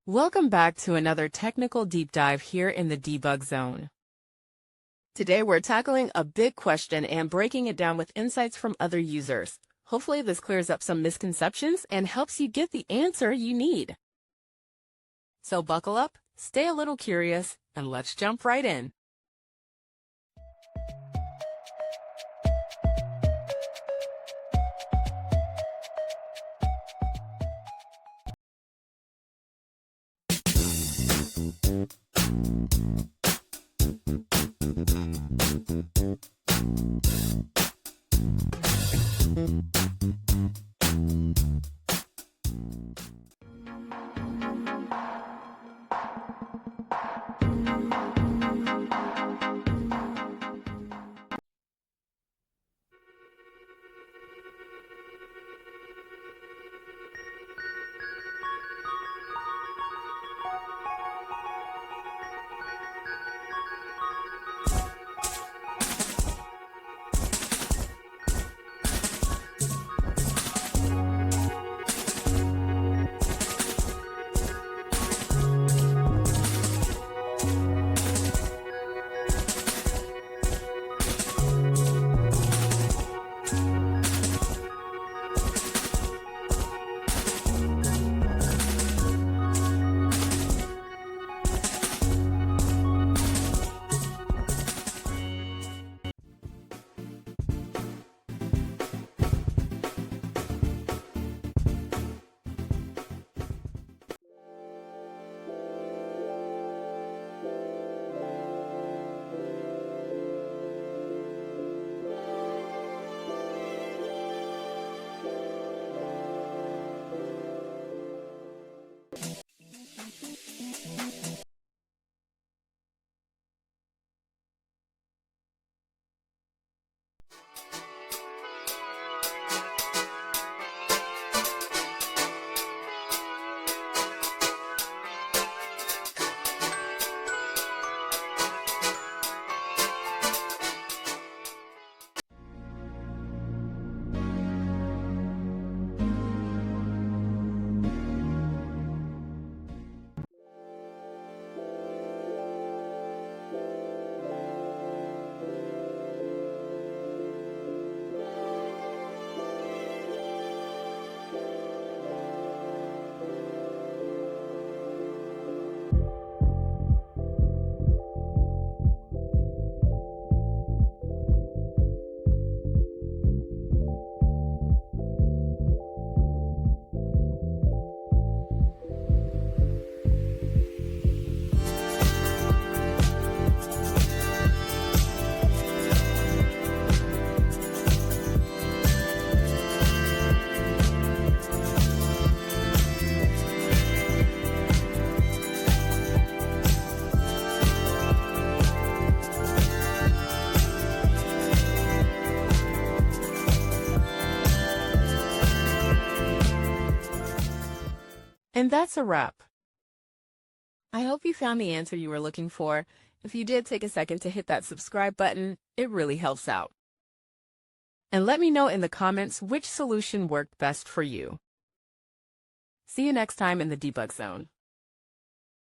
Welcome back to another technical deep dive here in the debug zone. Today we're tackling a big question and breaking it down with insights from other users. Hopefully this clears up some misconceptions and helps you get the answer you need. So buckle up, stay a little curious, and let's jump right in. And that's a wrap. I hope you found the answer you were looking for. If you did, take a second to hit that subscribe button. It really helps out. And let me know in the comments which solution worked best for you. See you next time in the debug zone.